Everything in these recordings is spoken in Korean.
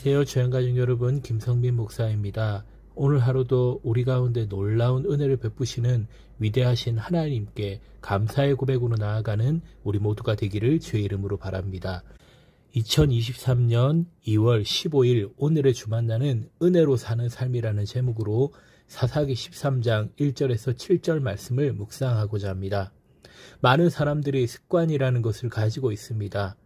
안녕하세요. 주양가족 여러분, 김성민 목사입니다. 오늘 하루도 우리 가운데 놀라운 은혜를 베푸시는 위대하신 하나님께 감사의 고백으로 나아가는 우리 모두가 되기를 주의 이름으로 바랍니다. 2023년 2월 15일 오늘의 주만나는 은혜로 사는 삶이라는 제목으로 사사기 13장 1절에서 7절 말씀을 묵상하고자 합니다. 많은 사람들이 습관이라는 것을 가지고 있습니다.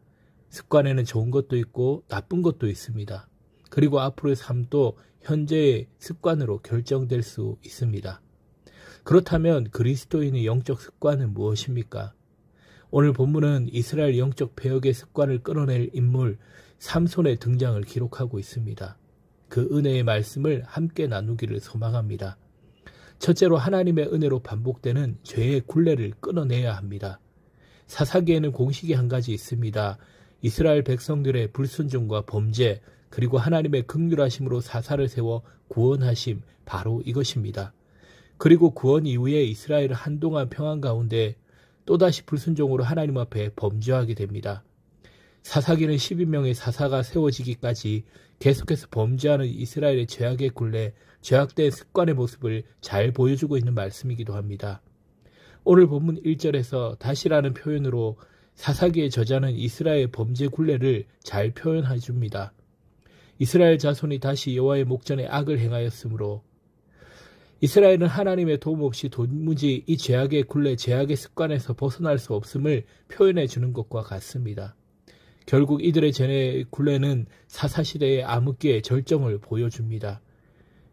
습관에는 좋은 것도 있고 나쁜 것도 있습니다. 그리고 앞으로의 삶도 현재의 습관으로 결정될 수 있습니다. 그렇다면 그리스도인의 영적 습관은 무엇입니까? 오늘 본문은 이스라엘 영적 배역의 습관을 끌어낼 인물 삼손의 등장을 기록하고 있습니다. 그 은혜의 말씀을 함께 나누기를 소망합니다. 첫째로 하나님의 은혜로 반복되는 죄의 굴레를 끊어내야 합니다. 사사기에는 공식이 한 가지 있습니다. 이스라엘 백성들의 불순종과 범죄, 그리고 하나님의 긍휼하심으로 사사를 세워 구원하심, 바로 이것입니다. 그리고 구원 이후에 이스라엘은 한동안 평안 가운데 또다시 불순종으로 하나님 앞에 범죄하게 됩니다. 사사기는 12명의 사사가 세워지기까지 계속해서 범죄하는 이스라엘의 죄악의 굴레, 죄악된 습관의 모습을 잘 보여주고 있는 말씀이기도 합니다. 오늘 본문 1절에서 다시라는 표현으로 사사기의 저자는 이스라엘의 범죄 굴레를 잘 표현해 줍니다. 이스라엘 자손이 다시 여호와의 목전에 악을 행하였으므로 이스라엘은 하나님의 도움 없이 도무지 이 죄악의 굴레, 죄악의 습관에서 벗어날 수 없음을 표현해 주는 것과 같습니다. 결국 이들의 죄의 굴레는 사사시대의 암흑기의 절정을 보여줍니다.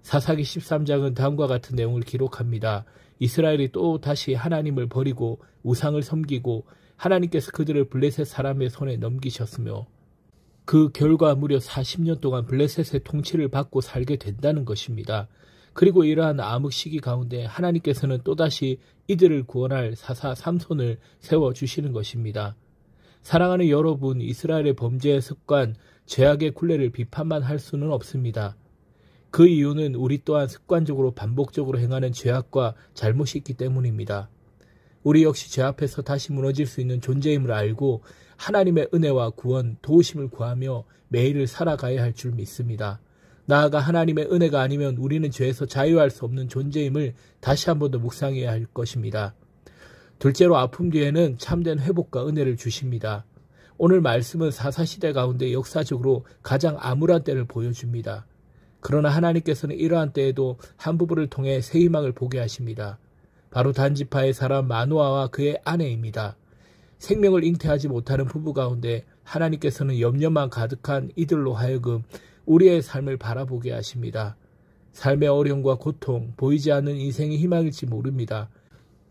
사사기 13장은 다음과 같은 내용을 기록합니다. 이스라엘이 또 다시 하나님을 버리고 우상을 섬기고 하나님께서 그들을 블레셋 사람의 손에 넘기셨으며 그 결과 무려 40년 동안 블레셋의 통치를 받고 살게 된다는 것입니다. 그리고 이러한 암흑 시기 가운데 하나님께서는 또다시 이들을 구원할 사사 삼손을 세워주시는 것입니다. 사랑하는 여러분, 이스라엘의 범죄의 습관, 죄악의 굴레를 비판만 할 수는 없습니다. 그 이유는 우리 또한 습관적으로 반복적으로 행하는 죄악과 잘못이 있기 때문입니다. 우리 역시 죄 앞에서 다시 무너질 수 있는 존재임을 알고 하나님의 은혜와 구원, 도우심을 구하며 매일을 살아가야 할 줄 믿습니다. 나아가 하나님의 은혜가 아니면 우리는 죄에서 자유할 수 없는 존재임을 다시 한 번 더 묵상해야 할 것입니다. 둘째로 아픔 뒤에는 참된 회복과 은혜를 주십니다. 오늘 말씀은 사사시대 가운데 역사적으로 가장 암울한 때를 보여줍니다. 그러나 하나님께서는 이러한 때에도 한 부부를 통해 새 희망을 보게 하십니다. 바로 단지파의 사람 마노아와 그의 아내입니다. 생명을 잉태하지 못하는 부부 가운데 하나님께서는 염려만 가득한 이들로 하여금 우리의 삶을 바라보게 하십니다. 삶의 어려움과 고통, 보이지 않는 인생의 희망일지 모릅니다.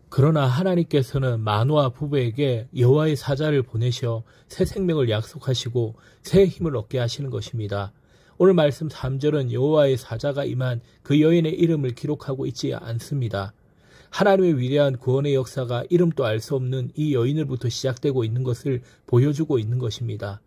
그러나 하나님께서는 마노아 부부에게 여호와의 사자를 보내셔 새 생명을 약속하시고 새 힘을 얻게 하시는 것입니다. 오늘 말씀 3절은 여호와의 사자가 임한 그 여인의 이름을 기록하고 있지 않습니다. 하나님의 위대한 구원의 역사가 이름도 알 수 없는 이 여인으로부터 시작되고 있는 것을 보여주고 있는 것입니다.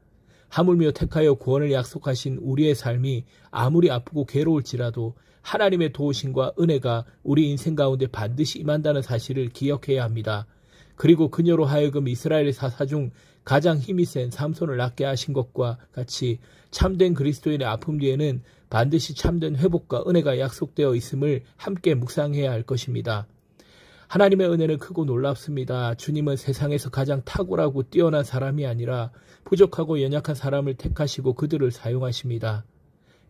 하물며 택하여 구원을 약속하신 우리의 삶이 아무리 아프고 괴로울지라도 하나님의 도우심과 은혜가 우리 인생 가운데 반드시 임한다는 사실을 기억해야 합니다. 그리고 그녀로 하여금 이스라엘의 사사 중 가장 힘이 센 삼손을 낫게 하신 것과 같이 참된 그리스도인의 아픔 뒤에는 반드시 참된 회복과 은혜가 약속되어 있음을 함께 묵상해야 할 것입니다. 하나님의 은혜는 크고 놀랍습니다. 주님은 세상에서 가장 탁월하고 뛰어난 사람이 아니라 부족하고 연약한 사람을 택하시고 그들을 사용하십니다.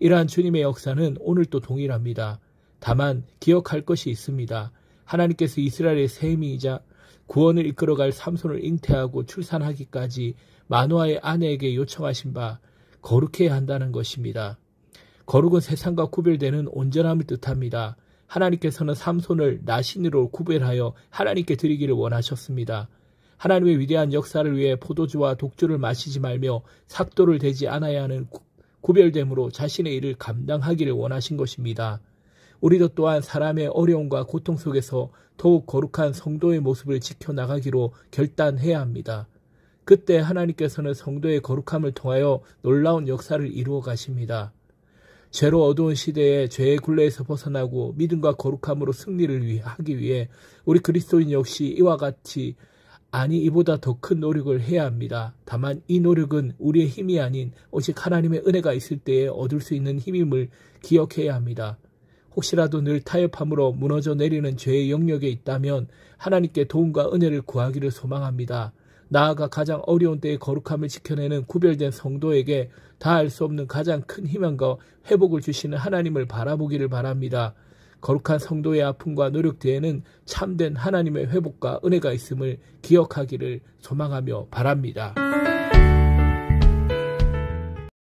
이러한 주님의 역사는 오늘도 동일합니다. 다만 기억할 것이 있습니다. 하나님께서 이스라엘의 셈이자 구원을 이끌어갈 삼손을 잉태하고 출산하기까지 마노아의 아내에게 요청하신 바 거룩해야 한다는 것입니다. 거룩은 세상과 구별되는 온전함을 뜻합니다. 하나님께서는 삼손을 나신으로 구별하여 하나님께 드리기를 원하셨습니다. 하나님의 위대한 역사를 위해 포도주와 독주를 마시지 말며 삭도를 대지 않아야 하는 구별됨으로 자신의 일을 감당하기를 원하신 것입니다. 우리도 또한 사람의 어려움과 고통 속에서 더욱 거룩한 성도의 모습을 지켜나가기로 결단해야 합니다. 그때 하나님께서는 성도의 거룩함을 통하여 놀라운 역사를 이루어 가십니다. 죄로 어두운 시대에 죄의 굴레에서 벗어나고 믿음과 거룩함으로 승리를 하기 위해 우리 그리스도인 역시 이와 같이 아니 이보다 더 큰 노력을 해야 합니다. 다만 이 노력은 우리의 힘이 아닌 오직 하나님의 은혜가 있을 때에 얻을 수 있는 힘임을 기억해야 합니다. 혹시라도 늘 타협함으로 무너져 내리는 죄의 영역에 있다면 하나님께 도움과 은혜를 구하기를 소망합니다. 나아가 가장 어려운 때의 거룩함을 지켜내는 구별된 성도에게 다할 수 없는 가장 큰 희망과 회복을 주시는 하나님을 바라보기를 바랍니다. 거룩한 성도의 아픔과 노력 뒤에는 참된 하나님의 회복과 은혜가 있음을 기억하기를 소망하며 바랍니다.